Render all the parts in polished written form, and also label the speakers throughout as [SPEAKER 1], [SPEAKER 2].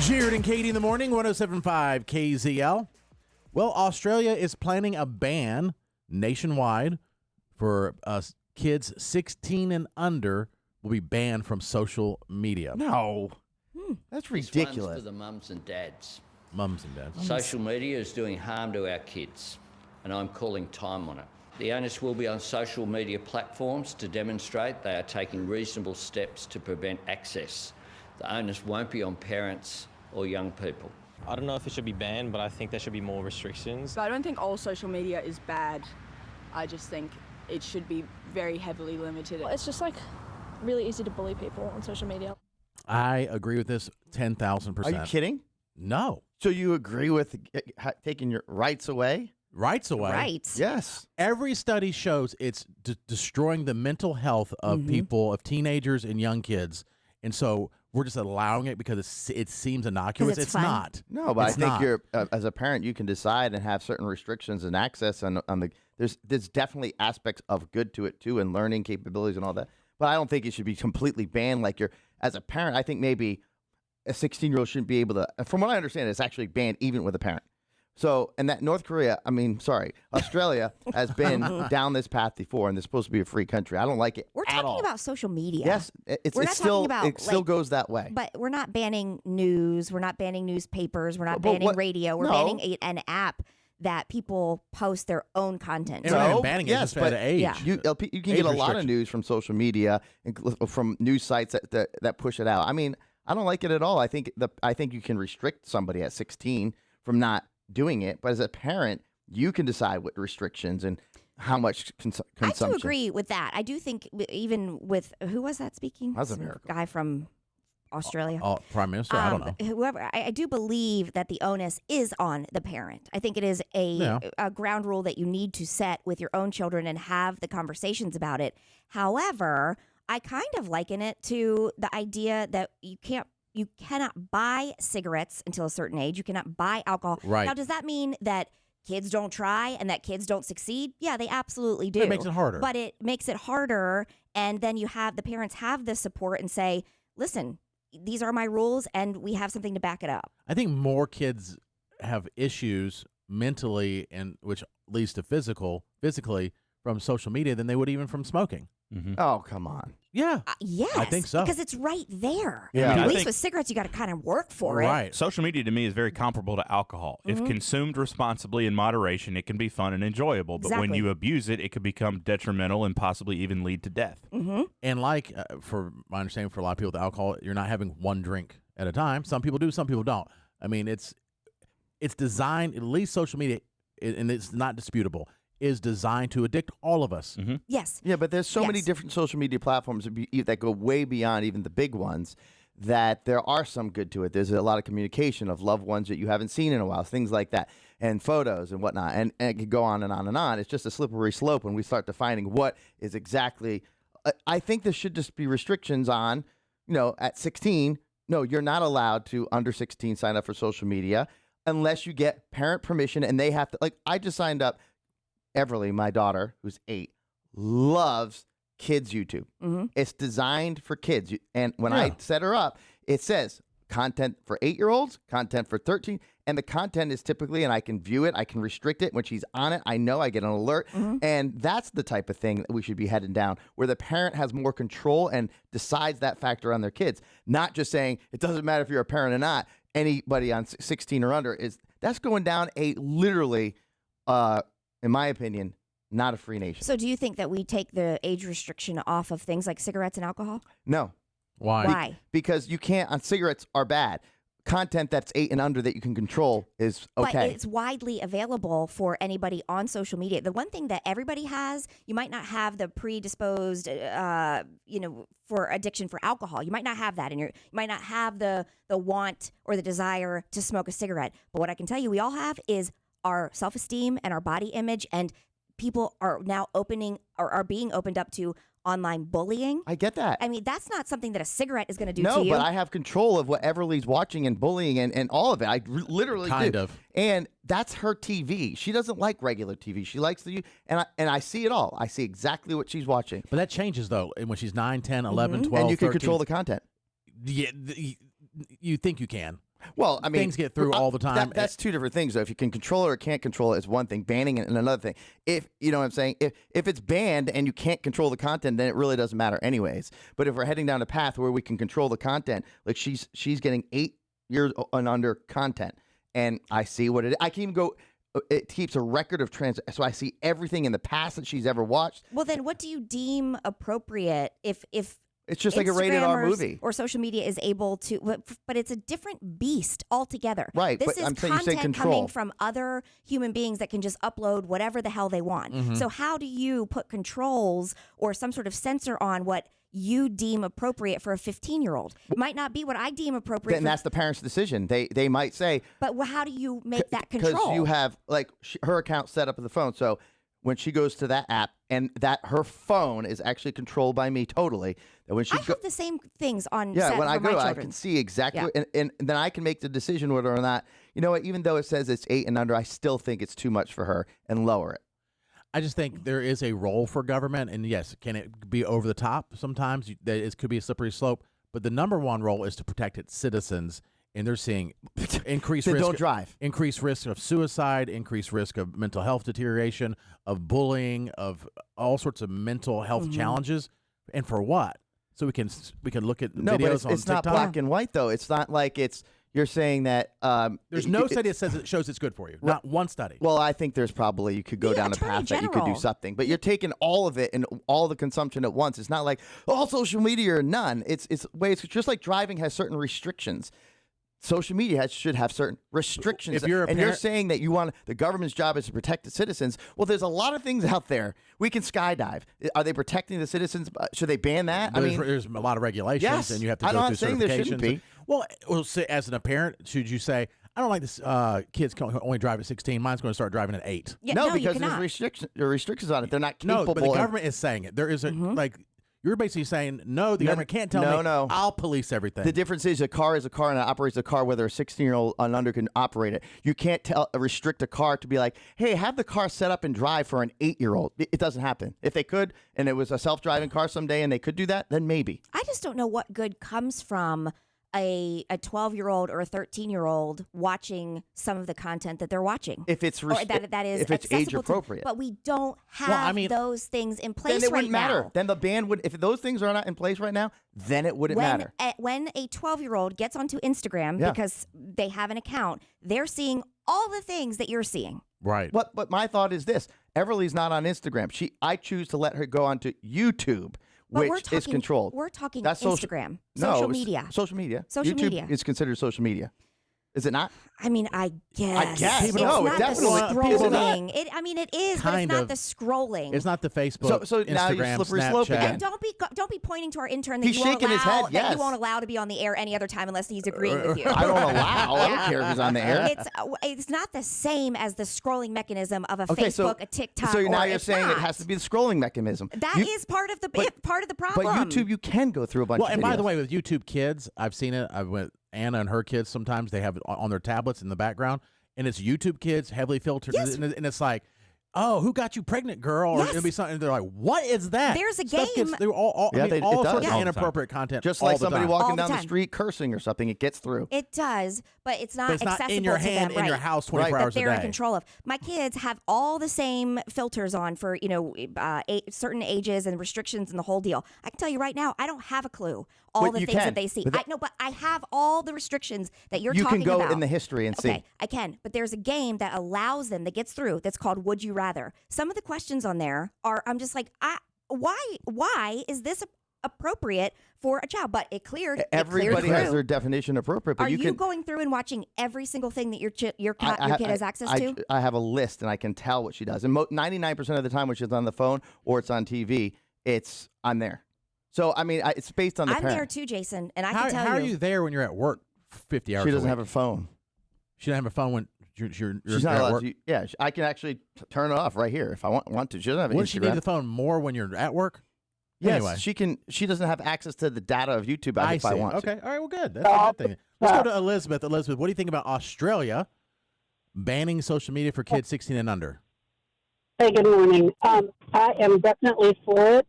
[SPEAKER 1] Jared and Katie in the morning, 107.5 KZL. Well, Australia is planning a ban nationwide for kids 16 and under will be banned from social media.
[SPEAKER 2] No. That's ridiculous.
[SPEAKER 3] This one's for the mums and dads.
[SPEAKER 1] Mums and dads.
[SPEAKER 3] Social media is doing harm to our kids, and I'm calling time on it. The onus will be on social media platforms to demonstrate they are taking reasonable steps to prevent access. The onus won't be on parents or young people.
[SPEAKER 4] I don't know if it should be banned, but I think there should be more restrictions.
[SPEAKER 5] I don't think all social media is bad. I just think it should be very heavily limited.
[SPEAKER 6] It's just like really easy to bully people on social media.
[SPEAKER 1] I agree with this 10,000%.
[SPEAKER 2] Are you kidding?
[SPEAKER 1] No.
[SPEAKER 2] So you agree with taking your rights away?
[SPEAKER 1] Rights away.
[SPEAKER 7] Right.
[SPEAKER 2] Yes.
[SPEAKER 1] Every study shows it's destroying the mental health of people, of teenagers and young kids. And so we're just allowing it because it seems innocuous.
[SPEAKER 7] 'Cause it's
[SPEAKER 1] It's
[SPEAKER 7] fun.
[SPEAKER 1] not.
[SPEAKER 2] No, but
[SPEAKER 1] It's
[SPEAKER 2] I think
[SPEAKER 1] not.
[SPEAKER 2] you're as a parent, you can decide and have certain restrictions and access on the. There's definitely aspects of good to it too, and learning capabilities and all that. But I don't think it should be completely banned. Like you're as a parent, I think maybe a 16-year-old shouldn't be able to. From what I understand, it's actually banned even with a parent. So, and that Australia has been down this path before, and they're supposed to be a free country. I don't like it.
[SPEAKER 7] We're
[SPEAKER 2] at
[SPEAKER 7] talking
[SPEAKER 2] all.
[SPEAKER 7] about social media.
[SPEAKER 2] Yes,
[SPEAKER 7] We're not talking about,
[SPEAKER 2] it still
[SPEAKER 7] like,
[SPEAKER 2] goes that way.
[SPEAKER 7] But we're not banning news. We're not banning newspapers. We're not
[SPEAKER 2] But
[SPEAKER 7] banning
[SPEAKER 2] what-
[SPEAKER 7] radio. We're
[SPEAKER 2] no.
[SPEAKER 7] banning an app that people post their own content.
[SPEAKER 1] You're not even banning it,
[SPEAKER 2] yes,
[SPEAKER 1] just at
[SPEAKER 2] but
[SPEAKER 1] an age.
[SPEAKER 7] Yeah.
[SPEAKER 2] You can
[SPEAKER 1] Age
[SPEAKER 2] get a lot of
[SPEAKER 1] restriction.
[SPEAKER 2] news from social media and from news sites that push it out. I mean, I don't like it at all. I think you can restrict somebody at 16 from not doing it, but as a parent, you can decide what restrictions and how much consumption.
[SPEAKER 7] I do agree with that. I do think even with who was that speaking?
[SPEAKER 2] That's a
[SPEAKER 7] Some
[SPEAKER 2] miracle.
[SPEAKER 7] guy from Australia.
[SPEAKER 1] Prime Minister? I don't know.
[SPEAKER 7] Whoever, I do believe that the onus is on the parent. I think it is a ground rule that you need to set with your own children and have the conversations about it. However, I kind of liken it to the idea that you cannot buy cigarettes until a certain age. You cannot buy alcohol.
[SPEAKER 1] Right.
[SPEAKER 7] Now, does that mean that kids don't try and that kids don't succeed? Yeah, they absolutely do.
[SPEAKER 1] It makes it harder.
[SPEAKER 7] But it makes it harder, and then the parents have the support and say, listen, these are my rules, and we have something to back it up.
[SPEAKER 1] I think more kids have issues mentally, and which leads to physically from social media than they would even from smoking.
[SPEAKER 2] Oh, come on.
[SPEAKER 1] Yeah.
[SPEAKER 7] Yes.
[SPEAKER 1] I think so.
[SPEAKER 7] Because it's right there.
[SPEAKER 2] Yeah.
[SPEAKER 7] At
[SPEAKER 2] I
[SPEAKER 7] least
[SPEAKER 8] think-
[SPEAKER 7] with cigarettes, you got to kind of work for it.
[SPEAKER 1] Right.
[SPEAKER 8] Social media to me is very comparable to alcohol. If consumed responsibly in moderation, it can be fun and enjoyable. But when
[SPEAKER 7] Exactly.
[SPEAKER 8] you abuse it, it could become detrimental and possibly even lead to death.
[SPEAKER 1] And like, for my understanding, for a lot of people with alcohol, you're not having one drink at a time. Some people do, some people don't. I mean, it's designed, at least social media, and it's not disputable, is designed to addict all of us.
[SPEAKER 7] Yes.
[SPEAKER 2] Yeah, but there's so many
[SPEAKER 7] Yes.
[SPEAKER 2] different social media platforms that go way beyond even the big ones that there are some good to it. There's a lot of communication of loved ones that you haven't seen in a while, things like that, and photos and whatnot. And it could go on and on and on. It's just a slippery slope when we start defining what is exactly. I think there should just be restrictions on, at 16, no, you're not allowed to, under 16, sign up for social media unless you get parent permission, and they have to, like, I just signed up. Everly, my daughter, who's 8, loves kids YouTube. It's designed for kids. And when I set her up, it says content for 8-year-olds, content for 13, and the content is typically, and I can view it, I can restrict it. When she's on it, I know I get an alert. And that's the type of thing that we should be heading down, where the parent has more control and decides that factor on their kids. Not just saying, it doesn't matter if you're a parent or not, anybody on 16 or under, that's going down literally, in my opinion, not a free nation.
[SPEAKER 7] So do you think that we take the age restriction off of things like cigarettes and alcohol?
[SPEAKER 2] No.
[SPEAKER 1] Why?
[SPEAKER 7] Why?
[SPEAKER 2] Because you can't, on cigarettes are bad. Content that's 8 and under that you can control is okay.
[SPEAKER 7] But it's widely available for anybody on social media. The one thing that everybody has, you might not have the predisposed, for addiction for alcohol. You might not have that, and you might not have the want or the desire to smoke a cigarette. But what I can tell you, we all have is our self-esteem and our body image, and people are now are being opened up to online bullying.
[SPEAKER 2] I get that.
[SPEAKER 7] I mean, that's not something that a cigarette is going to do
[SPEAKER 2] No,
[SPEAKER 7] to you.
[SPEAKER 2] but I have control of what Everly's watching and bullying and all of it. I literally
[SPEAKER 1] Kind
[SPEAKER 2] do.
[SPEAKER 1] of.
[SPEAKER 2] And that's her TV. She doesn't like regular TV. She likes and I see it all. I see exactly what she's watching.
[SPEAKER 1] But that changes, though, when she's 9, 10, 11, 12,
[SPEAKER 2] And you can
[SPEAKER 1] 13.
[SPEAKER 2] control the content.
[SPEAKER 1] Yeah, you think you can.
[SPEAKER 2] Well, I mean,
[SPEAKER 1] things get through all the time.
[SPEAKER 2] That's two different things, though. If you can control it or can't control it, is one thing. Banning it, and another thing. If you know what I'm saying, if it's banned and you can't control the content, then it really doesn't matter, anyways. But if we're heading down a path where we can control the content, like she's getting 8 years and under content, and I see what it is. I can even go. It keeps a record of so I see everything in the past that she's ever watched.
[SPEAKER 7] Well, then what do you deem appropriate if
[SPEAKER 2] it's just like a rated R movie
[SPEAKER 7] or social media is able to, but it's a different beast altogether.
[SPEAKER 2] Right.
[SPEAKER 7] This
[SPEAKER 2] but
[SPEAKER 7] is
[SPEAKER 2] I'm saying you say
[SPEAKER 7] content
[SPEAKER 2] control.
[SPEAKER 7] coming from other human beings that can just upload whatever the hell they want.
[SPEAKER 2] Mm-hmm.
[SPEAKER 7] So how do you put controls or some sort of censor on what you deem appropriate for a 15-year-old? It might not be what I deem appropriate.
[SPEAKER 2] And that's the parents' decision. They might say.
[SPEAKER 7] But how do you make that control?
[SPEAKER 2] Because you have her account set up on the phone, so when she goes to that app and that her phone is actually controlled by me totally. That when she
[SPEAKER 7] I have the same things on.
[SPEAKER 2] Yeah,
[SPEAKER 7] set
[SPEAKER 2] when
[SPEAKER 7] for
[SPEAKER 2] I
[SPEAKER 7] my
[SPEAKER 2] go, I
[SPEAKER 7] children.
[SPEAKER 2] can see exactly, and then I can make the decision whether or not, you know what, even though it says it's 8 and under, I still think it's too much for her and lower it.
[SPEAKER 1] I just think there is a role for government, and yes, can it be over the top sometimes? It could be a slippery slope, but the number one role is to protect its citizens, and they're seeing increased risk.
[SPEAKER 2] Don't drive.
[SPEAKER 1] Increased risk of suicide, increased risk of mental health deterioration, of bullying, of all sorts of mental health challenges, and for what? So we can look at videos on
[SPEAKER 2] it's
[SPEAKER 1] TikTok.
[SPEAKER 2] not black and white though. It's not like you're saying that.
[SPEAKER 1] There's no study that says it shows it's good for you. Not one study.
[SPEAKER 2] Well, I think there's probably you could go down a path that you could do something, but you're taking all of it and all the consumption at once. It's not like all social media or none. It's just like driving has certain restrictions. Social media should have certain restrictions.
[SPEAKER 1] If you're a
[SPEAKER 2] and you're
[SPEAKER 1] parent-
[SPEAKER 2] saying that you want the government's job is to protect the citizens. Well, there's a lot of things out there. We can skydive. Are they protecting the citizens? Should they ban that?
[SPEAKER 1] There's a lot of regulations,
[SPEAKER 2] yes,
[SPEAKER 1] and you have to
[SPEAKER 2] I'm
[SPEAKER 1] go
[SPEAKER 2] not
[SPEAKER 1] through
[SPEAKER 2] saying there shouldn't
[SPEAKER 1] certifications.
[SPEAKER 2] be.
[SPEAKER 1] Well, say, as a parent, should you say, I don't like this kids can only drive at 16. Mine's going to start driving at 8.
[SPEAKER 7] Yeah,
[SPEAKER 2] no,
[SPEAKER 7] you
[SPEAKER 2] because
[SPEAKER 7] cannot.
[SPEAKER 2] there's restrictions on it. They're not capable.
[SPEAKER 1] No, but the government is saying it. There is a you're basically saying no. The government can't tell me.
[SPEAKER 2] No.
[SPEAKER 1] I'll police everything.
[SPEAKER 2] The difference is a car is a car and it operates a car whether a 16-year-old and under can operate it. You can't restrict a car to be like, hey, have the car set up and drive for an 8-year-old. It doesn't happen. If they could, and it was a self-driving car someday and they could do that, then maybe.
[SPEAKER 7] I just don't know what good comes from a 12-year-old or a 13-year-old watching some of the content that they're watching.
[SPEAKER 2] If it's
[SPEAKER 7] or that is
[SPEAKER 2] if it's age
[SPEAKER 7] accessible to-
[SPEAKER 2] appropriate.
[SPEAKER 7] but we don't have those things in place
[SPEAKER 2] then it
[SPEAKER 7] right
[SPEAKER 2] wouldn't matter.
[SPEAKER 7] now.
[SPEAKER 2] Then the ban would, if those things are not in place right now, then it wouldn't matter.
[SPEAKER 7] When a 12-year-old gets onto Instagram because they have an account, they're seeing all the things that you're seeing.
[SPEAKER 1] Right.
[SPEAKER 2] But my thought is this: Everly's not on Instagram. I choose to let her go onto YouTube.
[SPEAKER 7] But
[SPEAKER 2] Which is controlled.
[SPEAKER 7] We're talking
[SPEAKER 2] That's
[SPEAKER 7] Instagram,
[SPEAKER 2] social
[SPEAKER 7] social media.
[SPEAKER 2] Social media.
[SPEAKER 7] Social
[SPEAKER 2] YouTube
[SPEAKER 7] media.
[SPEAKER 2] is considered social media. Is it not?
[SPEAKER 7] I mean, I guess.
[SPEAKER 2] It's
[SPEAKER 7] not
[SPEAKER 2] it definitely
[SPEAKER 7] the scrolling. It is, but it's not the scrolling.
[SPEAKER 1] It's not the Facebook,
[SPEAKER 2] so now you're
[SPEAKER 1] Instagram,
[SPEAKER 2] slippery
[SPEAKER 1] Snapchat.
[SPEAKER 2] slope again.
[SPEAKER 7] And don't be pointing to our intern that
[SPEAKER 2] He's
[SPEAKER 7] you won't
[SPEAKER 2] shaking his head,
[SPEAKER 7] allow
[SPEAKER 2] yes.
[SPEAKER 7] that you won't allow to be on the air any other time unless he's agreeing with you.
[SPEAKER 2] I don't allow. I don't care if he's on the air.
[SPEAKER 7] It's not the same as the scrolling mechanism of a
[SPEAKER 2] Okay,
[SPEAKER 7] Facebook, a TikTok.
[SPEAKER 2] So now
[SPEAKER 7] or
[SPEAKER 2] you're
[SPEAKER 7] it's
[SPEAKER 2] saying
[SPEAKER 7] not.
[SPEAKER 2] it has to be the scrolling mechanism.
[SPEAKER 7] That is part of the problem.
[SPEAKER 2] But YouTube, you can go through a bunch of videos.
[SPEAKER 1] And by the way, with YouTube Kids, I've seen it. I've with Anna and her kids. Sometimes they have it on their tablets in the background, and it's YouTube Kids, heavily filtered,
[SPEAKER 7] Yes.
[SPEAKER 1] and it's like, oh, who got you pregnant, girl? Or
[SPEAKER 7] Yes.
[SPEAKER 1] it'll be something. And they're like, what is that?
[SPEAKER 7] There's a
[SPEAKER 1] Stuff
[SPEAKER 7] game.
[SPEAKER 1] Gets through all
[SPEAKER 2] Yeah, it
[SPEAKER 1] all
[SPEAKER 2] does.
[SPEAKER 1] sorts of
[SPEAKER 2] All
[SPEAKER 8] the time.
[SPEAKER 1] inappropriate content.
[SPEAKER 2] just
[SPEAKER 1] all
[SPEAKER 2] like
[SPEAKER 1] the
[SPEAKER 2] somebody
[SPEAKER 1] time.
[SPEAKER 2] walking
[SPEAKER 7] All the
[SPEAKER 2] down the
[SPEAKER 7] time.
[SPEAKER 2] street cursing or something, it gets through.
[SPEAKER 7] It does, but it's not
[SPEAKER 1] But it's not
[SPEAKER 7] accessible
[SPEAKER 1] in your
[SPEAKER 7] to
[SPEAKER 1] hand,
[SPEAKER 7] them,
[SPEAKER 1] in your
[SPEAKER 7] right.
[SPEAKER 1] house, 24
[SPEAKER 2] Right.
[SPEAKER 1] hours
[SPEAKER 7] that
[SPEAKER 1] a
[SPEAKER 7] they're
[SPEAKER 1] day.
[SPEAKER 7] in control of. My kids have all the same filters on for certain ages and restrictions and the whole deal. I can tell you right now, I don't have a clue all
[SPEAKER 2] But
[SPEAKER 7] the
[SPEAKER 2] you
[SPEAKER 7] things
[SPEAKER 2] can.
[SPEAKER 7] that they see.
[SPEAKER 2] But
[SPEAKER 7] But I have all the restrictions that you're
[SPEAKER 2] You
[SPEAKER 7] talking
[SPEAKER 2] can go
[SPEAKER 7] about.
[SPEAKER 2] in the history and see.
[SPEAKER 7] Okay, I can, but there's a game that allows them that gets through. That's called Would You Rather. Some of the questions on there are, I'm just like, why is this appropriate for a child? But it cleared.
[SPEAKER 2] Everybody has
[SPEAKER 7] through.
[SPEAKER 2] their definition appropriate. But
[SPEAKER 7] Are you
[SPEAKER 2] can,
[SPEAKER 7] going through and watching every single thing that your kid has access to?
[SPEAKER 2] I have a list and I can tell what she does. And 99% of the time when she's on the phone or it's on TV, I'm there. So, I mean, it's based on the
[SPEAKER 7] I'm
[SPEAKER 2] parent.
[SPEAKER 7] there too, Jason, and I can
[SPEAKER 1] How
[SPEAKER 7] tell
[SPEAKER 1] are you there when you're at work 50 hours
[SPEAKER 2] She
[SPEAKER 1] a
[SPEAKER 2] doesn't
[SPEAKER 1] week?
[SPEAKER 2] have a phone.
[SPEAKER 1] She doesn't have a phone when you're
[SPEAKER 2] She's not
[SPEAKER 1] at
[SPEAKER 2] allowed
[SPEAKER 1] work.
[SPEAKER 2] to. Yeah, I can actually turn it off right here if I want to. She doesn't have
[SPEAKER 1] Wouldn't she need
[SPEAKER 2] Instagram.
[SPEAKER 1] the phone more when you're at work?
[SPEAKER 2] Yes,
[SPEAKER 1] Anyway.
[SPEAKER 2] she can. She doesn't have access to the data of YouTube if
[SPEAKER 1] see.
[SPEAKER 2] I want
[SPEAKER 1] Okay,
[SPEAKER 2] to.
[SPEAKER 1] all right, well, good. That's a good thing. Let's go to Elizabeth. Elizabeth, what do you think about Australia banning social media for kids 16 and under?
[SPEAKER 9] Hey, good morning. I am definitely for it.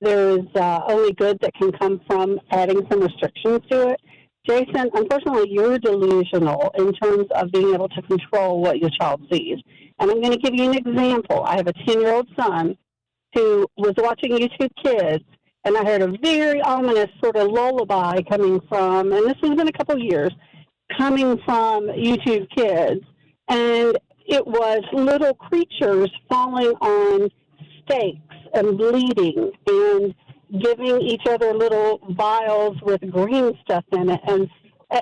[SPEAKER 9] There's only good that can come from adding some restrictions to it. Jason, unfortunately, you're delusional in terms of being able to control what your child sees. And I'm going to give you an example. I have a 10-year-old son who was watching YouTube Kids, and I heard a very ominous sort of lullaby coming from, and this has been a couple of years, coming from YouTube Kids. And it was little creatures falling on stakes and bleeding and giving each other little vials with green stuff in it. And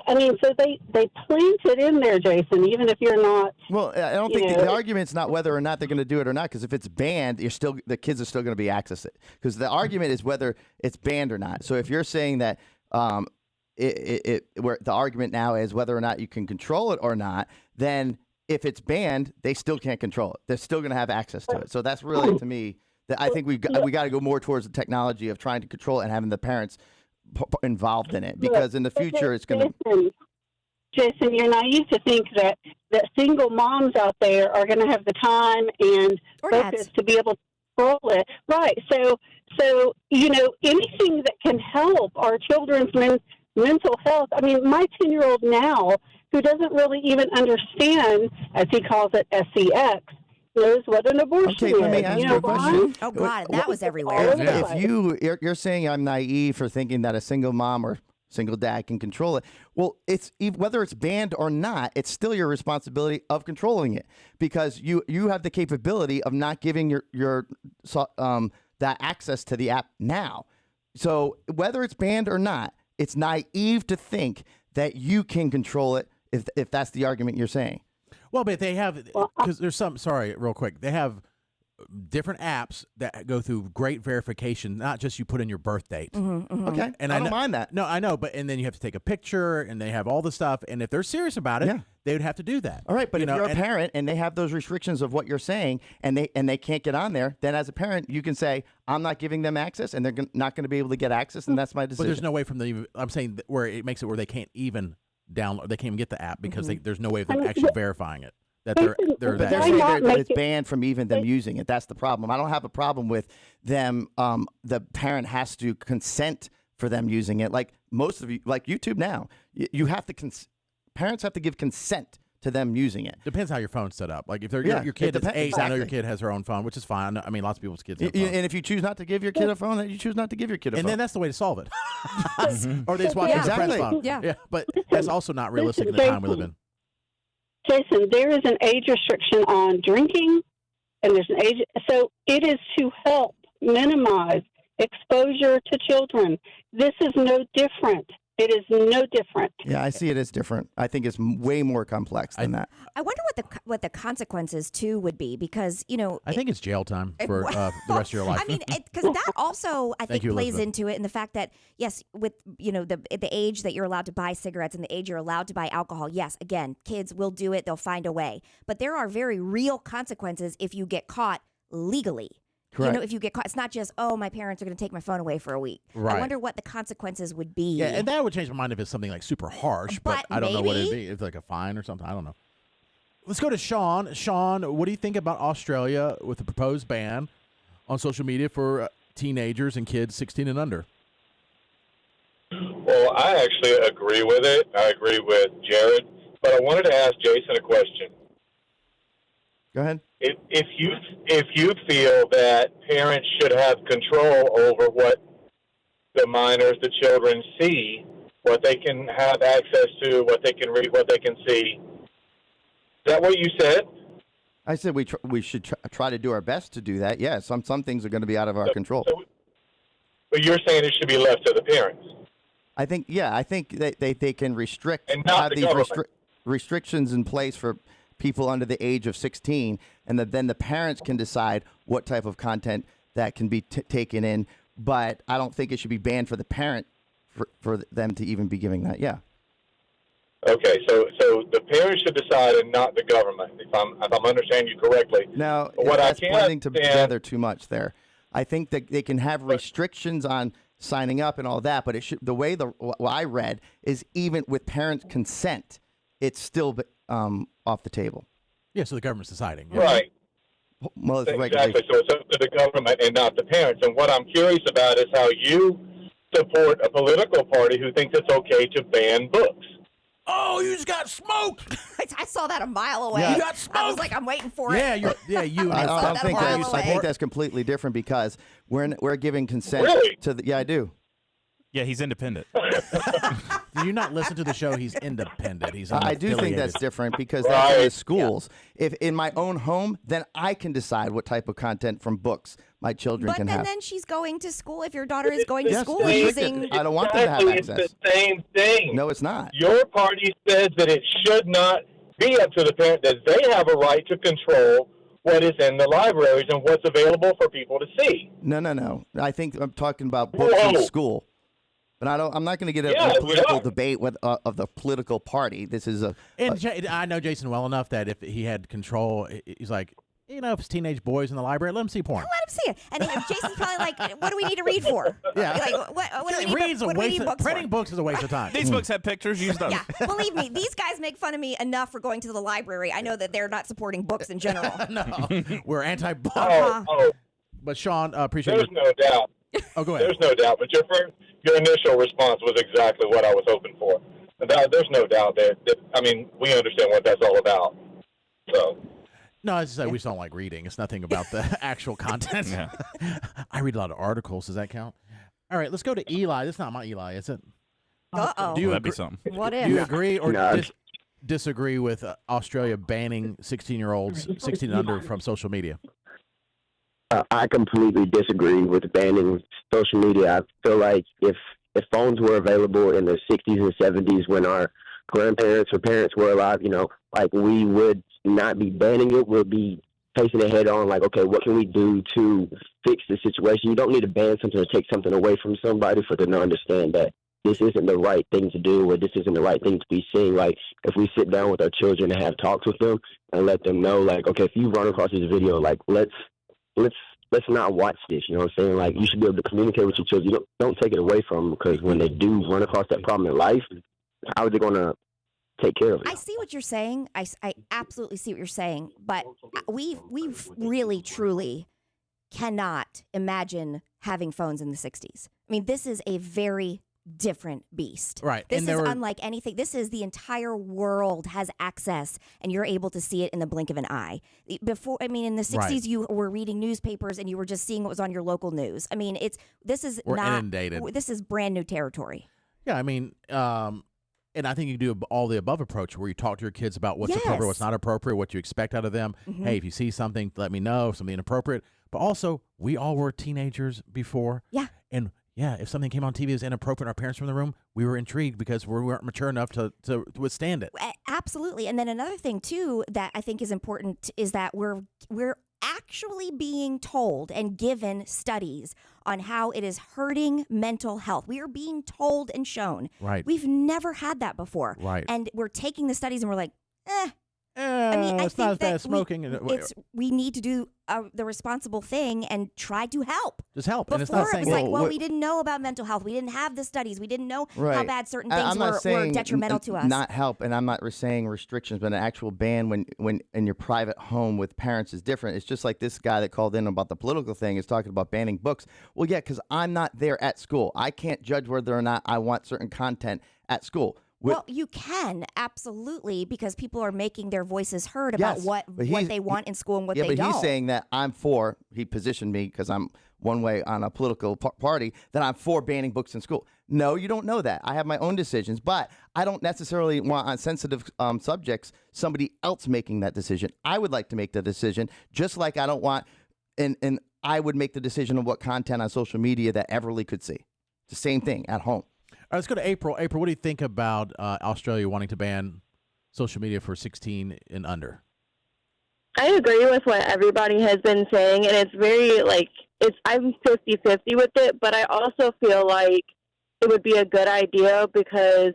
[SPEAKER 9] I mean, so they plant it in there, Jason, even if you're not.
[SPEAKER 2] Well, I don't think the argument's not whether or not they're going to do it or not, because if it's banned, the kids are still going to be accessed it. Because the argument is whether it's banned or not. So if you're saying that where the argument now is whether or not you can control it or not, then if it's banned, they still can't control it. They're still going to have access to it. So that's really, to me, that I think we got to go more towards the technology of trying to control it and having the parents involved in it, because in the future it's going to.
[SPEAKER 9] Jason, you're naive to think that single moms out there are going to have the time and focus to be able to control it. Right. So anything that can help our children's mental health. I mean, my 10-year-old now, who doesn't really even understand, as he calls it, sex, knows what an abortion is.
[SPEAKER 2] Okay, let me ask you a question.
[SPEAKER 7] Oh, God, that was everywhere.
[SPEAKER 2] If you're saying I'm naive for thinking that a single mom or single dad can control it, well, it's whether it's banned or not, it's still your responsibility of controlling it, because you have the capability of not giving your that access to the app now. So whether it's banned or not, it's naive to think that you can control it if that's the argument you're saying.
[SPEAKER 1] Well, but they have, because there's some, sorry, real quick. They have different apps that go through great verification, not just you put in your birth date.
[SPEAKER 2] Okay, and I don't mind that.
[SPEAKER 1] No, I know, and then you have to take a picture, and they have all the stuff, and if they're serious about it, they would have to do that.
[SPEAKER 2] All right, but if you're a parent and they have those restrictions of what you're saying, and they can't get on there, then as a parent, you can say, I'm not giving them access, and they're not going to be able to get access, and that's my decision.
[SPEAKER 1] But there's no way from the, I'm saying where it makes it where they can't even download, they can't even get the app, because there's no way of them actually verifying it. That they're
[SPEAKER 2] but they're saying that it's banned from even them using it. That's the problem. I don't have a problem with them. The parent has to consent for them using it. Like most of you, like YouTube now, you have to. Parents have to give consent to them using it.
[SPEAKER 1] Depends how your phone's set up. Like if they're your kid is 8, I know your kid has her own phone, which is fine. I mean, lots of people's kids have phones.
[SPEAKER 2] And if you choose not to give your kid a phone, then you choose not to give your kid a phone.
[SPEAKER 1] And then that's the way to solve it. Or they just watch their friend's phone.
[SPEAKER 7] Yeah.
[SPEAKER 1] But that's also not realistic in the time we live in.
[SPEAKER 9] Jason, there is an age restriction on drinking, and there's an age. So it is to help minimize exposure to children. This is no different. It is no different.
[SPEAKER 2] Yeah, I see it as different. I think it's way more complex than that.
[SPEAKER 7] I wonder what the consequences too would be, because
[SPEAKER 1] I think it's jail time for the rest of your life.
[SPEAKER 7] I mean, because that also I think plays into it, in the fact that yes, with the age that you're allowed to buy cigarettes and the age you're allowed to buy alcohol, yes, again, kids will do it; they'll find a way. But there are very real consequences if you get caught legally.
[SPEAKER 2] Correct.
[SPEAKER 7] If you get caught, it's not just, my parents are going to take my phone away for a week.
[SPEAKER 1] Right.
[SPEAKER 7] I wonder what the consequences would be.
[SPEAKER 1] Yeah, and that would change my mind if it's something like super harsh, but I don't know what it'd be. It's like a fine or something. I don't know. Let's go to Sean. Sean, what do you think about Australia with the proposed ban on social media for teenagers and kids 16 and under?
[SPEAKER 10] Well, I actually agree with it. I agree with Jared, but I wanted to ask Jason a question.
[SPEAKER 2] Go ahead.
[SPEAKER 10] If you feel that parents should have control over what the minors, the children see, what they can have access to, what they can read, what they can see, is that what you said?
[SPEAKER 2] I said we should try to do our best to do that. Yeah, some things are going to be out of our control.
[SPEAKER 10] But you're saying it should be left to the parents.
[SPEAKER 2] I think they can restrict
[SPEAKER 10] and not
[SPEAKER 2] have
[SPEAKER 10] the
[SPEAKER 2] these
[SPEAKER 10] restrictions
[SPEAKER 2] in place for people under the age of 16, and then the parents can decide what type of content that can be taken in. But I don't think it should be banned for the parent for them to even be giving that. Yeah.
[SPEAKER 10] Okay, so the parents should decide and not the government, if I'm understanding you correctly.
[SPEAKER 2] Now,
[SPEAKER 10] what
[SPEAKER 2] that's blending together too much there. I think that they can have restrictions on signing up and all that, but it should, the way what I read is even with parents' consent, it's still off the table.
[SPEAKER 1] Yeah, so the government's deciding.
[SPEAKER 10] Yeah. Right.
[SPEAKER 2] Well, it's
[SPEAKER 10] exactly. So it's up to the government and not the parents. And what I'm curious about is how you support a political party who thinks it's okay to ban books.
[SPEAKER 1] Oh, you just got smoked.
[SPEAKER 7] I saw that a mile away.
[SPEAKER 1] You got smoked.
[SPEAKER 7] I was like, I'm waiting for it.
[SPEAKER 1] You.
[SPEAKER 2] I don't think
[SPEAKER 7] that
[SPEAKER 2] that. I think that's completely different because we're giving consent
[SPEAKER 10] Really?
[SPEAKER 2] to the. Yeah, I do.
[SPEAKER 8] Yeah, he's independent.
[SPEAKER 1] Do you not listen to the show? He's independent. He's
[SPEAKER 2] I do think that's
[SPEAKER 1] unaffiliated.
[SPEAKER 2] different because that's in the
[SPEAKER 10] Right.
[SPEAKER 2] schools. If in my own home, then I can decide what type of content from books my children
[SPEAKER 7] But
[SPEAKER 2] can have.
[SPEAKER 7] then she's going to school. If your daughter is going to
[SPEAKER 2] Yes,
[SPEAKER 7] school
[SPEAKER 2] but
[SPEAKER 7] using,
[SPEAKER 2] I don't want them to have
[SPEAKER 10] Exactly,
[SPEAKER 2] access.
[SPEAKER 10] It's the same thing.
[SPEAKER 2] No, it's not.
[SPEAKER 10] Your party says that it should not be up to the parent, that they have a right to control what is in the libraries and what's available for people to see.
[SPEAKER 2] No. I think I'm talking about books in
[SPEAKER 10] Whoa.
[SPEAKER 2] school. But I'm not going to get a
[SPEAKER 10] Yeah,
[SPEAKER 2] political
[SPEAKER 10] yeah.
[SPEAKER 2] debate of the political party. This is
[SPEAKER 1] I know Jason well enough that if he had control, he's like, if it's teenage boys in the library, let him see porn.
[SPEAKER 7] let him see it. And then Jason's probably like, what do we need to read for?
[SPEAKER 1] Yeah.
[SPEAKER 7] Like, what do we need,
[SPEAKER 1] Reading's a
[SPEAKER 7] what do we
[SPEAKER 1] waste
[SPEAKER 7] need
[SPEAKER 1] of,
[SPEAKER 7] books
[SPEAKER 1] printing
[SPEAKER 7] for?
[SPEAKER 1] books is a waste of time.
[SPEAKER 8] These books have pictures. Use them.
[SPEAKER 7] Yeah, believe me, these guys make fun of me enough for going to the library. I know that they're not supporting books in general.
[SPEAKER 1] No, we're anti-book.
[SPEAKER 10] Oh,
[SPEAKER 1] But Sean, appreciate
[SPEAKER 10] there's
[SPEAKER 1] your.
[SPEAKER 10] no doubt.
[SPEAKER 1] Oh, go ahead.
[SPEAKER 10] There's no doubt. But your initial response was exactly what I was hoping for. There's no doubt there. We understand what that's all about. So.
[SPEAKER 1] No, I just say we just don't like reading. It's nothing about the actual content.
[SPEAKER 8] Yeah.
[SPEAKER 1] I read a lot of articles. Does that count? All right, let's go to Eli. This is not my Eli, is it?
[SPEAKER 7] Uh-oh.
[SPEAKER 1] Do you
[SPEAKER 8] That'd be
[SPEAKER 1] agree,
[SPEAKER 8] something.
[SPEAKER 7] What
[SPEAKER 1] do
[SPEAKER 7] if?
[SPEAKER 1] you agree or
[SPEAKER 11] No.
[SPEAKER 1] disagree with Australia banning 16-year-olds, 16 and under, from social media?
[SPEAKER 11] I completely disagree with banning social media. I feel like if phones were available in the 60s and 70s when our grandparents or parents were alive, we would not be banning it. We'll be facing it head on, like, okay, what can we do to fix the situation? You don't need to ban something or take something away from somebody for them to understand that this isn't the right thing to do or this isn't the right thing to be seeing. Like, if we sit down with our children and have talks with them and let them know, like, okay, if you run across this video, like, let's not watch this. You know what I'm saying? Like, you should be able to communicate with your children. You don't take it away from them, because when they do run across that problem in life, how are they going to take care of it?
[SPEAKER 7] I see what you're saying. I absolutely see what you're saying. But we really, truly cannot imagine having phones in the 60s. I mean, this is a very different beast.
[SPEAKER 1] Right.
[SPEAKER 7] This
[SPEAKER 1] and
[SPEAKER 7] is
[SPEAKER 1] there were,
[SPEAKER 7] unlike anything. This is the entire world has access, and you're able to see it in the blink of an eye. Before, I mean, in the 60s,
[SPEAKER 1] Right.
[SPEAKER 7] you were reading newspapers and you were just seeing what was on your local news. I mean,
[SPEAKER 1] We're inundated.
[SPEAKER 7] This is brand new territory.
[SPEAKER 1] Yeah, I mean, and I think you do all the above approach where you talk to your kids about what's appropriate, what's not appropriate, what you expect out of them.
[SPEAKER 7] Mhm.
[SPEAKER 1] Hey, if you see something, let me know, something inappropriate. But also, we all were teenagers before.
[SPEAKER 7] Yeah.
[SPEAKER 1] And yeah, if something came on TV that was inappropriate and our parents were in the room, we were intrigued because we weren't mature enough to withstand it.
[SPEAKER 7] Absolutely. And then another thing too that I think is important is that we're actually being told and given studies on how it is hurting mental health. We are being told and shown.
[SPEAKER 1] Right.
[SPEAKER 7] We've never had that before.
[SPEAKER 1] Right.
[SPEAKER 7] And we're taking the studies and we're like, I
[SPEAKER 1] it's not as
[SPEAKER 7] think
[SPEAKER 1] bad as
[SPEAKER 7] that
[SPEAKER 1] smoking.
[SPEAKER 7] we need to do the responsible thing and try to help.
[SPEAKER 1] Just help.
[SPEAKER 7] Before
[SPEAKER 1] And it's not
[SPEAKER 7] it
[SPEAKER 1] saying,
[SPEAKER 7] was like, well,
[SPEAKER 2] what-
[SPEAKER 7] we didn't know about mental health. We didn't have the studies. We didn't know how
[SPEAKER 2] Right.
[SPEAKER 7] bad certain
[SPEAKER 2] I'm
[SPEAKER 7] things
[SPEAKER 2] not
[SPEAKER 7] were
[SPEAKER 2] saying
[SPEAKER 7] detrimental to us.
[SPEAKER 2] Not help, and I'm not saying restrictions, but an actual ban when in your private home with parents is different. It's just like this guy that called in about the political thing is talking about banning books. Well, yeah, because I'm not there at school. I can't judge whether or not I want certain content at school.
[SPEAKER 7] Well, you can, absolutely, because people are making their voices heard about
[SPEAKER 2] Yes,
[SPEAKER 7] what
[SPEAKER 2] but he's-
[SPEAKER 7] they want in school and what
[SPEAKER 2] yeah,
[SPEAKER 7] they
[SPEAKER 2] but
[SPEAKER 7] don't.
[SPEAKER 2] he's saying that I'm for, he positioned me because I'm one way on a political party, that I'm for banning books in school. No, you don't know that. I have my own decisions, but I don't necessarily want on sensitive subjects somebody else making that decision. I would like to make the decision, just like I don't want, and I would make the decision of what content on social media that Everly could see. It's the same thing at home.
[SPEAKER 1] All right, let's go to April. April, what do you think about Australia wanting to ban social media for 16 and under?
[SPEAKER 12] I agree with what everybody has been saying, and it's very, I'm 50-50 with it, but I also feel like it would be a good idea because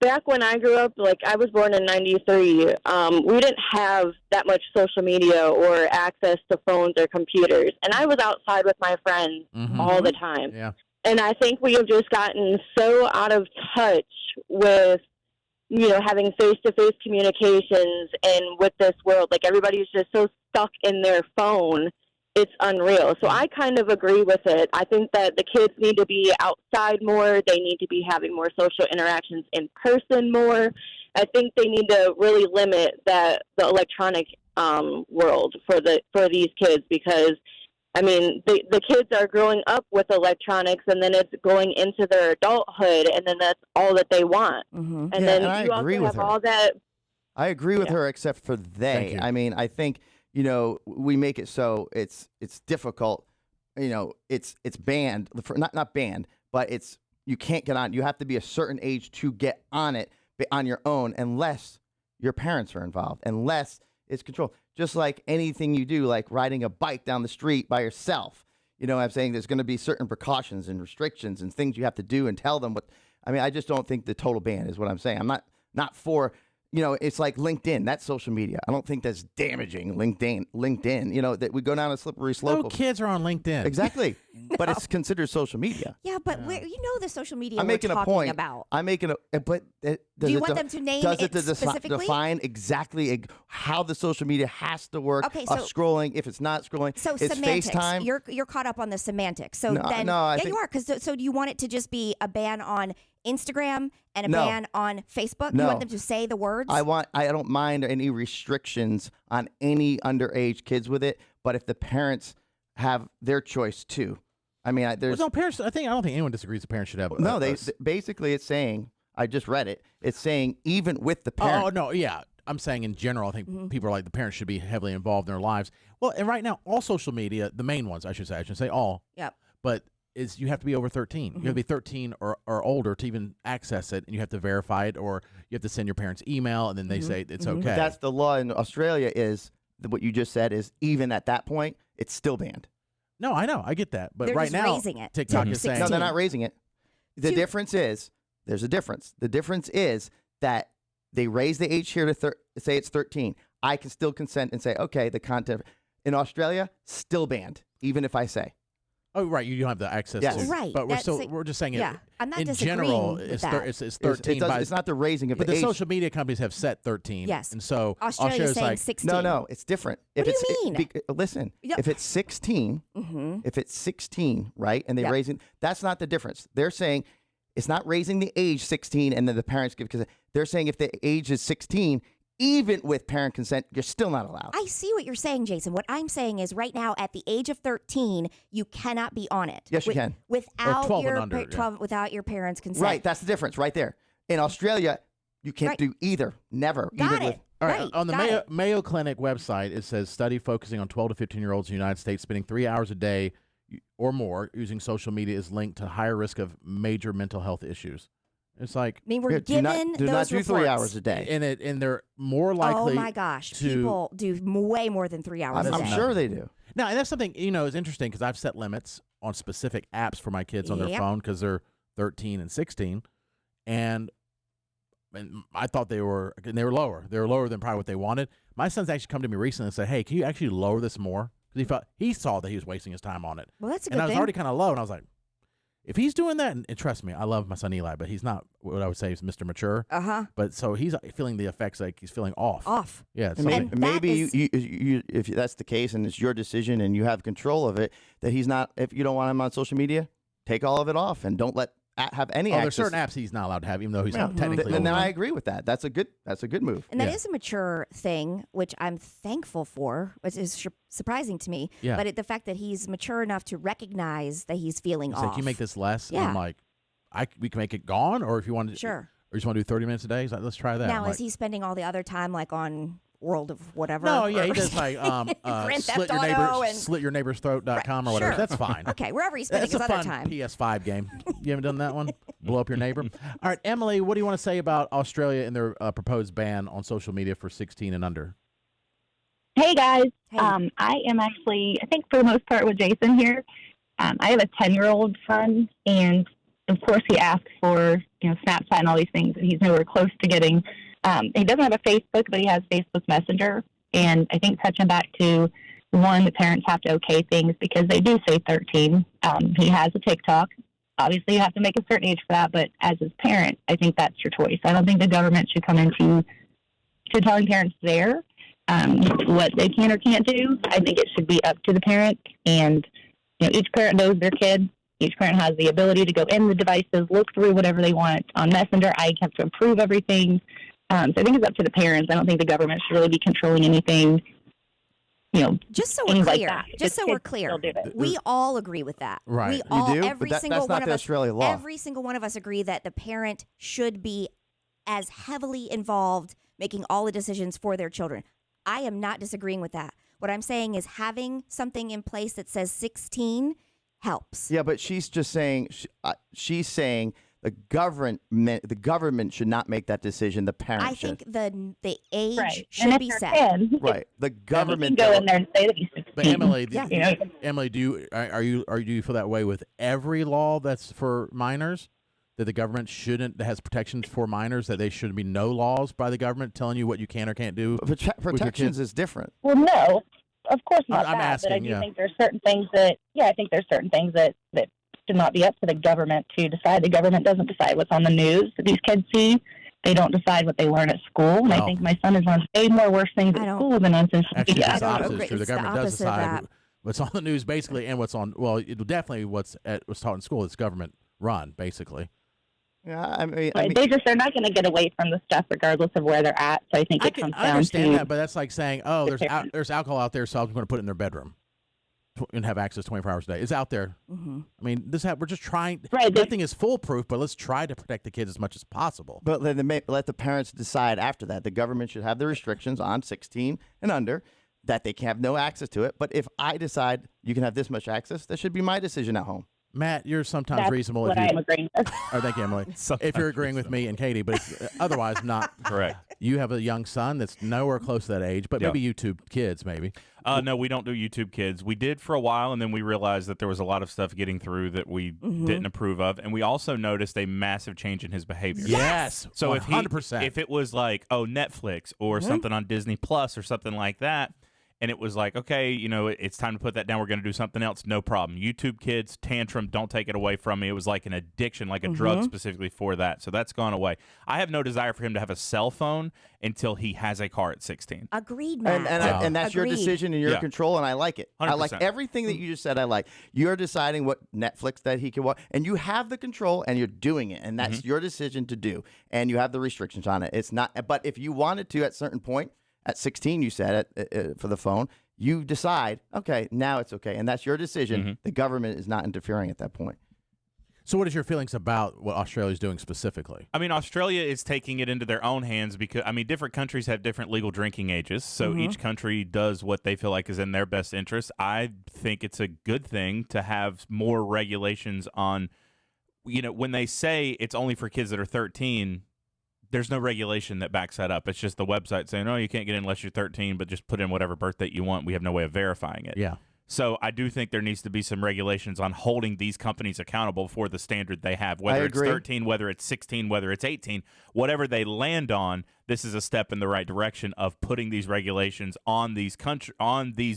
[SPEAKER 12] back when I grew up, I was born in 93, we didn't have that much social media or access to phones or computers, and I was outside with my friends all the time.
[SPEAKER 1] Yeah.
[SPEAKER 12] And I think we have just gotten so out of touch with, having face-to-face communications and with this world. Everybody's just so stuck in their phone it's unreal. So I kind of agree with it. I think that the kids need to be outside more. They need to be having more social interactions in person more. I think they need to really limit the electronic world for these kids, because I mean, the kids are growing up with electronics, and then it's going into their adulthood, and then that's all that they want.
[SPEAKER 7] Mm-hmm.
[SPEAKER 12] And then you also have all that.
[SPEAKER 2] I agree with her, except for they. I mean, I think, you know, we make it so it's difficult. You know, it's banned, not banned, but you can't get on. You have to be a certain age to get on it on your own, unless your parents are involved, unless it's controlled. Just like anything you do, like riding a bike down the street by yourself. You know what I'm saying? There's going to be certain precautions and restrictions and things you have to do and tell them what. I mean, I just don't think the total ban is what I'm saying. I'm not for, you know, it's like LinkedIn. That's social media. I don't think that's damaging. LinkedIn, you know, that we go down a slippery slope.
[SPEAKER 1] No kids are on LinkedIn.
[SPEAKER 2] Exactly. But it's considered social media.
[SPEAKER 7] Yeah, but you know the social media
[SPEAKER 2] I'm making
[SPEAKER 7] we're
[SPEAKER 2] a point.
[SPEAKER 7] About.
[SPEAKER 2] I'm making a, but does
[SPEAKER 7] Do you
[SPEAKER 2] it
[SPEAKER 7] want them to name
[SPEAKER 2] does
[SPEAKER 7] it
[SPEAKER 2] it
[SPEAKER 7] specifically?
[SPEAKER 2] define exactly how the social media has to work?
[SPEAKER 7] Okay, so
[SPEAKER 2] scrolling, if it's not scrolling,
[SPEAKER 7] so
[SPEAKER 2] it's
[SPEAKER 7] semantics.
[SPEAKER 2] FaceTime.
[SPEAKER 7] You're caught up on the semantics. So
[SPEAKER 2] No,
[SPEAKER 7] then,
[SPEAKER 2] no, I
[SPEAKER 7] yeah,
[SPEAKER 2] think-
[SPEAKER 7] you are. Because so do you want it to just be a ban on Instagram and a
[SPEAKER 2] No.
[SPEAKER 7] ban on Facebook?
[SPEAKER 2] No.
[SPEAKER 7] You want them to say the words?
[SPEAKER 2] I don't mind any restrictions on any underage kids with it, but if the parents have their choice too. I mean, there's
[SPEAKER 1] no parents. I don't think anyone disagrees. The parents should have.
[SPEAKER 2] no. Basically it's saying. I just read it. It's saying even with the parent.
[SPEAKER 1] Oh no, yeah. I'm saying in general, I think people are like the parents should be heavily involved in their lives. Well, and right now, all social media, the main ones, I shouldn't say all.
[SPEAKER 7] Yep.
[SPEAKER 1] But you have to be over 13. You have to be 13 or older to even access it, and you have to verify it, or you have to send your parents email, and then they say it's okay.
[SPEAKER 2] But that's the law in Australia. Is what you just said is even at that point, it's still banned.
[SPEAKER 1] No, I know, I get that, but
[SPEAKER 7] They're
[SPEAKER 1] right
[SPEAKER 7] just
[SPEAKER 1] now,
[SPEAKER 7] raising it
[SPEAKER 1] TikTok
[SPEAKER 7] to
[SPEAKER 1] is saying
[SPEAKER 2] No, they're not raising it. The difference is there's a difference. The difference is that they raise the age here to say it's 13. I can still consent and say, okay, the content in Australia still banned, even if I say.
[SPEAKER 1] Oh, right. You don't have the access
[SPEAKER 2] Yes.
[SPEAKER 1] to
[SPEAKER 7] Right.
[SPEAKER 1] But
[SPEAKER 7] That's
[SPEAKER 1] we're just saying
[SPEAKER 7] yeah.
[SPEAKER 1] it.
[SPEAKER 7] I'm not
[SPEAKER 1] in
[SPEAKER 7] disagreeing
[SPEAKER 1] general,
[SPEAKER 7] with
[SPEAKER 1] it's,
[SPEAKER 7] that.
[SPEAKER 1] it's 13.
[SPEAKER 2] It's not the raising of
[SPEAKER 1] but
[SPEAKER 2] the
[SPEAKER 1] the
[SPEAKER 2] age.
[SPEAKER 1] social media companies have set 13.
[SPEAKER 7] Yes.
[SPEAKER 1] And so
[SPEAKER 7] Australia's saying
[SPEAKER 1] like
[SPEAKER 7] 16.
[SPEAKER 2] No, it's different.
[SPEAKER 7] What do you mean?
[SPEAKER 2] Listen,
[SPEAKER 7] Yep.
[SPEAKER 2] if it's 16, if it's 16, right, and they're
[SPEAKER 7] Yep.
[SPEAKER 2] raising, that's not the difference. They're saying it's not raising the age 16 and then the parents give consent. They're saying if the age is 16, even with parent consent, you're still not allowed.
[SPEAKER 7] I see what you're saying, Jason. What I'm saying is right now at the age of 13, you cannot be on it.
[SPEAKER 2] Yes, you can.
[SPEAKER 7] Without
[SPEAKER 1] 12
[SPEAKER 7] your
[SPEAKER 1] and under,
[SPEAKER 7] 12 without your parents' consent.
[SPEAKER 2] Right, that's the difference right there. In Australia, you can't
[SPEAKER 7] Right.
[SPEAKER 2] do either. Never.
[SPEAKER 7] Got
[SPEAKER 2] even
[SPEAKER 7] it.
[SPEAKER 2] with
[SPEAKER 1] All right.
[SPEAKER 7] Right,
[SPEAKER 1] On the
[SPEAKER 7] got it.
[SPEAKER 1] Mayo Clinic website, it says study focusing on 12 to 15-year-olds in the United States spending 3 hours a day or more using social media is linked to higher risk of major mental health issues. It's like,
[SPEAKER 7] I mean, we're
[SPEAKER 2] Here,
[SPEAKER 7] given
[SPEAKER 2] do not
[SPEAKER 7] those
[SPEAKER 2] do
[SPEAKER 7] reports.
[SPEAKER 2] 3 hours a day.
[SPEAKER 1] and they're more likely.
[SPEAKER 7] Oh my gosh,
[SPEAKER 1] to,
[SPEAKER 7] people do way more than 3 hours a
[SPEAKER 2] I'm
[SPEAKER 7] day.
[SPEAKER 2] sure they do.
[SPEAKER 1] Now, and that's something, is interesting because I've set limits on specific apps for my kids on their
[SPEAKER 7] Yep.
[SPEAKER 1] phone because they're 13 and 16. And I thought they were lower. They were lower than probably what they wanted. My son's actually come to me recently and said, hey, can you actually lower this more? Because he saw that he was wasting his time on it.
[SPEAKER 7] Well, that's a good
[SPEAKER 1] And I was
[SPEAKER 7] thing.
[SPEAKER 1] already kind of low, and I was like, if he's doing that, and trust me, I love my son Eli, but he's not what I would say is Mr. Mature.
[SPEAKER 7] Uh-huh.
[SPEAKER 1] But so he's feeling the effects, like he's feeling off.
[SPEAKER 7] Off.
[SPEAKER 1] Yeah. It's
[SPEAKER 2] And
[SPEAKER 1] something-
[SPEAKER 7] And
[SPEAKER 2] maybe
[SPEAKER 7] that
[SPEAKER 2] you, if that's the case and it's your decision and you have control of it, that he's not. If you don't want him on social media, take all of it off and don't have any
[SPEAKER 1] there's
[SPEAKER 2] access.
[SPEAKER 1] certain apps he's not allowed to have, even though he's
[SPEAKER 2] Yeah.
[SPEAKER 1] technically.
[SPEAKER 2] And then
[SPEAKER 1] older.
[SPEAKER 2] I agree with that. That's a good move.
[SPEAKER 7] And that
[SPEAKER 1] Yeah.
[SPEAKER 7] is a mature thing, which I'm thankful for, which is surprising to me.
[SPEAKER 1] Yeah.
[SPEAKER 7] But the fact that he's mature enough to recognize that he's feeling
[SPEAKER 1] He's
[SPEAKER 7] off.
[SPEAKER 1] like, can you make this less? And
[SPEAKER 7] Yeah.
[SPEAKER 1] I'm like, we can make it gone, or if you want to,
[SPEAKER 7] Sure.
[SPEAKER 1] or you just want to do 30 minutes a day. He's like, let's try that.
[SPEAKER 7] Now,
[SPEAKER 1] I'm
[SPEAKER 7] is he spending all the other time like on World of whatever?
[SPEAKER 1] No, yeah, he
[SPEAKER 7] or-
[SPEAKER 1] does like
[SPEAKER 7] Grand
[SPEAKER 1] slit
[SPEAKER 7] Theft
[SPEAKER 1] your
[SPEAKER 7] Auto
[SPEAKER 1] neighbor's
[SPEAKER 7] and-
[SPEAKER 1] slityourneighborsthroat.com or whatever.
[SPEAKER 7] Sure.
[SPEAKER 1] That's fine.
[SPEAKER 7] Okay, wherever he's spending
[SPEAKER 1] That's
[SPEAKER 7] his
[SPEAKER 1] a
[SPEAKER 7] other
[SPEAKER 1] fun
[SPEAKER 7] time.
[SPEAKER 1] PS5 game. You haven't done that one? Blow up your neighbor. All right, Emily, what do you want to say about Australia and their proposed ban on social media for 16 and under?
[SPEAKER 13] Hey guys,
[SPEAKER 7] Hey.
[SPEAKER 13] I am actually, I think for the most part with Jason here. I have a 10-year-old son, and of course he asks for Snapchat and all these things that he's nowhere close to getting. He doesn't have a Facebook, but he has Facebook Messenger, and I think touching back to one, the parents have to okay things because they do say 13. He has a TikTok. Obviously, you have to make a certain age for that, but as his parent, I think that's your choice. I don't think the government should come into telling parents there. what they can or can't do. I think it should be up to the parent, and each parent knows their kid. Each parent has the ability to go in the devices, look through whatever they want on Messenger. I have to approve everything. So I think it's up to the parents. I don't think the government should really be controlling anything.
[SPEAKER 7] Just so we're clear,
[SPEAKER 13] like
[SPEAKER 7] we all agree with that.
[SPEAKER 1] Right.
[SPEAKER 7] We all,
[SPEAKER 2] do?
[SPEAKER 7] every
[SPEAKER 2] But
[SPEAKER 7] single
[SPEAKER 2] that's
[SPEAKER 7] one
[SPEAKER 2] not
[SPEAKER 7] of
[SPEAKER 2] the
[SPEAKER 7] us,
[SPEAKER 2] Australia law.
[SPEAKER 7] every single one of us agree that the parent should be as heavily involved making all the decisions for their children. I am not disagreeing with that. What I'm saying is having something in place that says 16 helps.
[SPEAKER 2] Yeah, but she's just saying she's saying the government should not make that decision. The parent
[SPEAKER 7] I
[SPEAKER 2] should.
[SPEAKER 7] think the age
[SPEAKER 13] Right.
[SPEAKER 7] should
[SPEAKER 13] And if
[SPEAKER 7] be
[SPEAKER 13] they're
[SPEAKER 7] set.
[SPEAKER 13] 10,
[SPEAKER 2] Right. The government
[SPEAKER 13] you can go in there and say that he's 16.
[SPEAKER 1] But Emily,
[SPEAKER 7] Yeah.
[SPEAKER 1] Emily, do you feel that way with every law that's for minors? That the government that has protections for minors, that there should be no laws by the government telling you what you can or can't do?
[SPEAKER 2] Protections is different.
[SPEAKER 13] Well, no, of course not
[SPEAKER 1] I'm
[SPEAKER 13] that.
[SPEAKER 1] asking,
[SPEAKER 13] but I do
[SPEAKER 1] yeah.
[SPEAKER 13] think there's certain things that, I think there's certain things that should not be up to the government to decide. The government doesn't decide what's on the news that these kids see. They don't decide what they learn at school. And I think my son has learned way more worse things at school than on social
[SPEAKER 1] Actually,
[SPEAKER 13] media.
[SPEAKER 1] it's the opposite. True. The
[SPEAKER 7] It's the
[SPEAKER 1] government does
[SPEAKER 7] opposite of
[SPEAKER 1] decide
[SPEAKER 7] that.
[SPEAKER 1] what's on the news, basically, and what's on. Well, it definitely what's taught in school. It's government run, basically.
[SPEAKER 2] Yeah, I mean,
[SPEAKER 13] they're not going to get away from the stuff regardless of where they're at. So I think it comes down
[SPEAKER 1] I understand
[SPEAKER 13] to
[SPEAKER 1] that, but that's like saying, oh, there's alcohol out there, so I'm going to put it in their bedroom and have access 24 hours a day. It's out there.
[SPEAKER 7] Mm-hmm.
[SPEAKER 1] I mean, we're just trying.
[SPEAKER 13] Right,
[SPEAKER 1] nothing is foolproof, but let's try to protect the kids as much as possible.
[SPEAKER 2] But let the parents decide after that. The government should have the restrictions on 16 and under that they can have no access to it. But if I decide you can have this much access, that should be my decision at home.
[SPEAKER 1] Matt, you're sometimes
[SPEAKER 13] That's
[SPEAKER 1] reasonable.
[SPEAKER 13] what
[SPEAKER 1] if you,
[SPEAKER 13] I'm agreeing with.
[SPEAKER 1] Oh, thank you, Emily. If you're agreeing with me and Katie, but otherwise not.
[SPEAKER 8] Correct.
[SPEAKER 1] You have a young son that's nowhere close to that age, but maybe YouTube kids, maybe.
[SPEAKER 8] No, we don't do YouTube Kids. We did for a while, and then we realized that there was a lot of stuff getting through that we didn't approve of, and we also noticed a massive change in his behavior.
[SPEAKER 1] Yes,
[SPEAKER 8] so
[SPEAKER 1] 100%.
[SPEAKER 8] if it was like, Netflix or something on Disney Plus or something like that, and it was like, okay, it's time to put that down. We're going to do something else. No problem. YouTube Kids, tantrum, don't take it away from me. It was like an addiction, like a drug specifically for that. So that's gone away. I have no desire for him to have a cell phone until he has a car at 16.
[SPEAKER 7] Agreed, Matt.
[SPEAKER 2] And that's your decision and your control, and I like it.
[SPEAKER 8] 100%.
[SPEAKER 2] I like everything that you just said. I like. You're deciding what Netflix that he can watch, and you have the control, and you're doing it, and that's your decision to do, and you have the restrictions on it. It's not. But if you wanted to, at a certain point, at 16, you said it for the phone. You decide, okay, now it's okay, and that's your decision. The government is not interfering at that point.
[SPEAKER 1] So what is your feelings about what Australia's doing specifically?
[SPEAKER 8] I mean, Australia is taking it into their own hands because, different countries have different legal drinking ages. So each country does what they feel like is in their best interest. I think it's a good thing to have more regulations on, when they say it's only for kids that are 13, there's no regulation that backs that up. It's just the website saying, you can't get in unless you're 13, but just put in whatever birth date you want. We have no way of verifying it.
[SPEAKER 1] Yeah.
[SPEAKER 8] So I do think there needs to be some regulations on holding these companies accountable for the standard they have, whether it's 13, whether it's 16, whether it's 18, whatever they land on. This is a step in the right direction of putting these regulations on these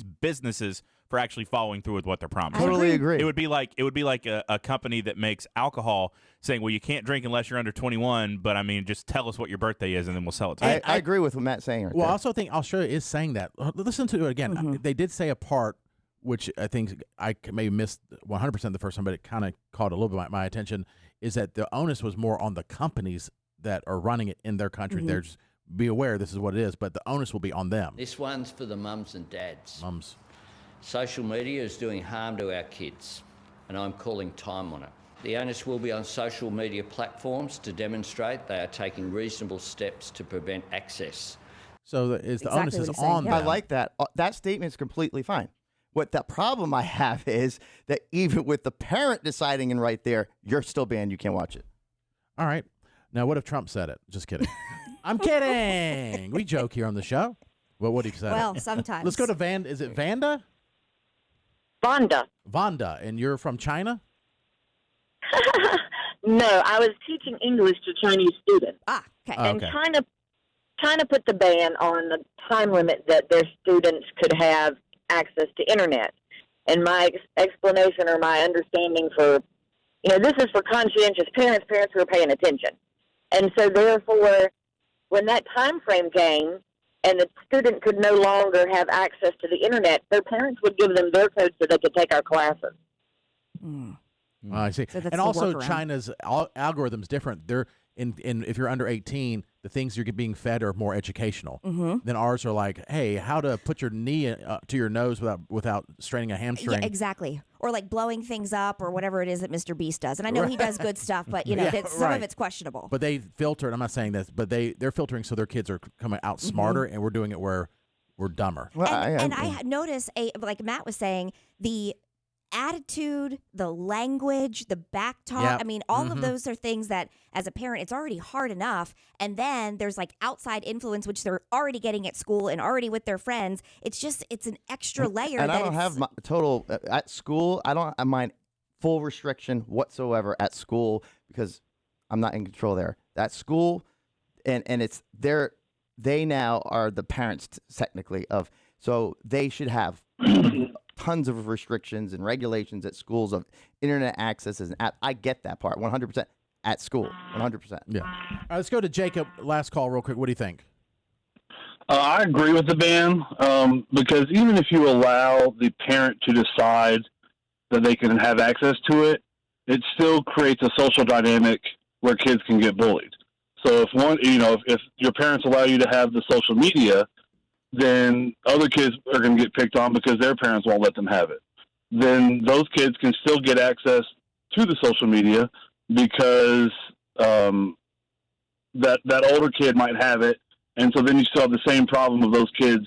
[SPEAKER 8] businesses for actually following through with what they're promising.
[SPEAKER 2] Totally agree.
[SPEAKER 8] It would be like a company that makes alcohol saying, well, you can't drink unless you're under 21, but just tell us what your birthday is and then we'll sell it to you.
[SPEAKER 2] I agree with what Matt's saying.
[SPEAKER 1] I also think Australia is saying that. Listen to it again. They did say a part, which I think I maybe missed 100% the first time, but it kind of caught a little bit my attention, is that the onus was more on the companies that are running it in their country. They're just, be aware this is what it is, but the onus will be on them.
[SPEAKER 3] This one's for the mums and dads.
[SPEAKER 1] Mums.
[SPEAKER 3] Social media is doing harm to our kids, and I'm calling time on it. The onus will be on social media platforms to demonstrate they are taking reasonable steps to prevent access.
[SPEAKER 1] So the onus is on them.
[SPEAKER 2] I like that. That statement is completely fine. What the problem I have is that even with the parent deciding and right there, you're still banned. You can't watch it.
[SPEAKER 1] All right. Now, what if Trump said it? Just kidding. I'm kidding. We joke here on the show. Well, what if he said
[SPEAKER 7] Well,
[SPEAKER 1] it?
[SPEAKER 7] sometimes.
[SPEAKER 1] Let's go to Is it Vanda?
[SPEAKER 14] Vanda.
[SPEAKER 1] Vanda. And you're from China?
[SPEAKER 14] No, I was teaching English to Chinese students.
[SPEAKER 7] Okay.
[SPEAKER 14] And trying to put the ban on the time limit that their students could have access to internet. And my explanation or my understanding for, this is for conscientious parents who are paying attention. And so therefore, when that time frame came, and the student could no longer have access to the internet, their parents would give them their code so they could take our classes.
[SPEAKER 1] I see.
[SPEAKER 7] So that's
[SPEAKER 1] And
[SPEAKER 7] the
[SPEAKER 1] also,
[SPEAKER 7] workaround.
[SPEAKER 1] China's algorithm's different. They're in if you're under 18, the things you're being fed are more educational. Then ours are like, hey, how to put your knee to your nose without straining a hamstring.
[SPEAKER 7] Yeah, exactly. Or like blowing things up or whatever it is that Mr. Beast does. And I know he does good stuff, but you know, some of it's questionable.
[SPEAKER 1] But they filter it. I'm not saying this, but they're filtering so their kids are coming out smarter, and we're doing it where we're dumber.
[SPEAKER 2] Well,
[SPEAKER 7] And I notice, like Matt was saying, the attitude, the language, the back talk.
[SPEAKER 1] Yep.
[SPEAKER 7] I mean, all of those are things that, as a parent, it's already hard enough. And then there's like outside influence, which they're already getting at school and already with their friends. It's an extra layer.
[SPEAKER 2] And I don't have my total at school. I don't mind full restriction whatsoever at school because I'm not in control there. At school, and it's they now are the parents technically of, so they should have tons of restrictions and regulations at schools of internet access. And I get that part 100% at school, 100%.
[SPEAKER 1] Yeah. All right, let's go to Jacob. Last call real quick. What do you think?
[SPEAKER 15] I agree with the ban because even if you allow the parent to decide that they can have access to it, it still creates a social dynamic where kids can get bullied. So if your parents allow you to have the social media, then other kids are going to get picked on because their parents won't let them have it. Then those kids can still get access to the social media because that older kid might have it, and so then you still have the same problem of those kids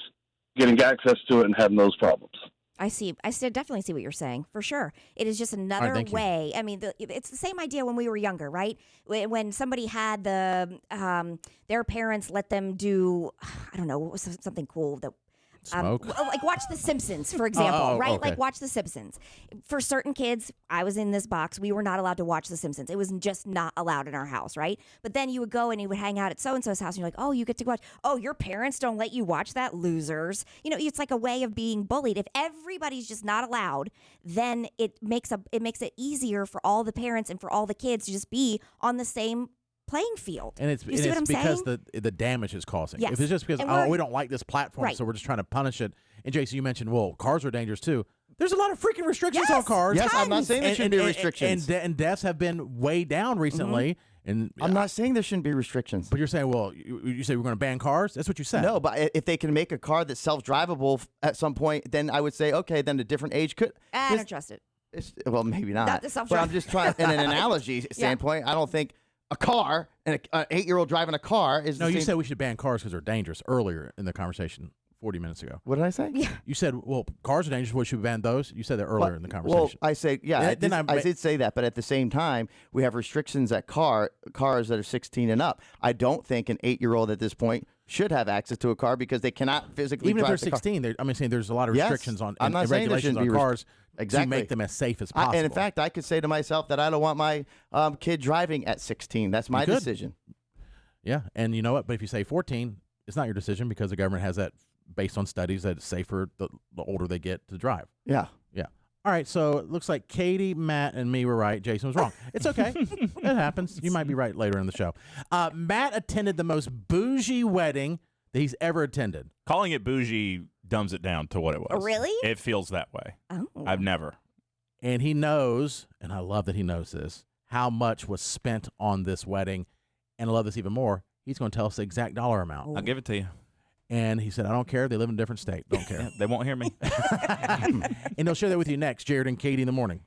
[SPEAKER 15] getting access to it and having those problems.
[SPEAKER 7] I definitely see what you're saying, for sure. It is just another way. I mean, it's the same idea when we were younger, right? When somebody had their parents let them do, I don't know, what was something cool that.
[SPEAKER 1] Smoke?
[SPEAKER 7] Like watch The Simpsons, for example, right?
[SPEAKER 1] Okay.
[SPEAKER 7] Like watch The Simpsons. For certain kids, I was in this box, we were not allowed to watch The Simpsons. It was just not allowed in our house, right? But then you would go and you would hang out at so-and-so's house and you're like, oh, you get to watch. Oh, your parents don't let you watch that, losers. You know, it's like a way of being bullied. If everybody's just not allowed, then it makes it easier for all the parents and for all the kids to just be on the same playing field.
[SPEAKER 1] And it's because the damage is causing.
[SPEAKER 7] Yes.
[SPEAKER 1] If it's just because we don't like this platform, so we're just trying to punish it. And Jason, you mentioned, well, cars are dangerous too. There's a lot of freaking restrictions on cars.
[SPEAKER 2] Yes, I'm not saying there shouldn't be restrictions.
[SPEAKER 1] And deaths have been way down recently. And
[SPEAKER 2] I'm not saying there shouldn't be restrictions.
[SPEAKER 1] But you're saying, well, you say we're going to ban cars? That's what you said.
[SPEAKER 2] No, but if they can make a car that's self-drivable at some point, then I would say, okay, then a different age could.
[SPEAKER 7] I don't trust it.
[SPEAKER 2] Well, maybe not.
[SPEAKER 7] Not the
[SPEAKER 2] But
[SPEAKER 7] self-driving.
[SPEAKER 2] I'm just trying, in an analogy standpoint, I don't think a car and an 8-year-old driving a car is
[SPEAKER 1] No,
[SPEAKER 2] the
[SPEAKER 1] you
[SPEAKER 2] same.
[SPEAKER 1] said we should ban cars because they're dangerous earlier in the conversation 40 minutes ago.
[SPEAKER 2] What did I say?
[SPEAKER 7] Yeah.
[SPEAKER 1] You said, well, cars are dangerous. We should ban those. You said that earlier in the conversation.
[SPEAKER 2] Well, I say, yeah,
[SPEAKER 1] Then
[SPEAKER 2] I did say that, but at the same time, we have restrictions at cars that are 16 and up. I don't think an 8-year-old at this point should have access to a car because they cannot physically
[SPEAKER 1] even if
[SPEAKER 2] drive
[SPEAKER 1] they're 16, I'm saying there's a lot of
[SPEAKER 2] Yes.
[SPEAKER 1] restrictions on
[SPEAKER 2] I'm not
[SPEAKER 1] and
[SPEAKER 2] saying there
[SPEAKER 1] regulations
[SPEAKER 2] shouldn't
[SPEAKER 1] on
[SPEAKER 2] be
[SPEAKER 1] cars
[SPEAKER 2] Exactly.
[SPEAKER 1] to make them as safe as possible.
[SPEAKER 2] And in fact, I could say to myself that I don't want my kid driving at 16. That's my
[SPEAKER 1] could.
[SPEAKER 2] decision.
[SPEAKER 1] Yeah, and you know what? But if you say 14, it's not your decision because the government has that based on studies that it's safer the older they get to drive.
[SPEAKER 2] Yeah.
[SPEAKER 1] Yeah. All right, so it looks like Katie, Matt, and me were right. Jason was wrong. It's okay. It happens. You might be right later in the show. Matt attended the most bougie wedding that he's ever attended.
[SPEAKER 8] Calling it bougie dumbs it down to what it was.
[SPEAKER 7] Oh, really?
[SPEAKER 8] It feels that way.
[SPEAKER 7] Oh.
[SPEAKER 8] I've never.
[SPEAKER 1] And he knows, and I love that he knows this, how much was spent on this wedding. And I love this even more. He's going to tell us the exact dollar amount.
[SPEAKER 8] I'll give it to you.
[SPEAKER 1] And he said, I don't care. They live in a different state. Don't care.
[SPEAKER 8] They won't hear me.
[SPEAKER 1] And they'll share that with you next. Jared and Katie in the morning.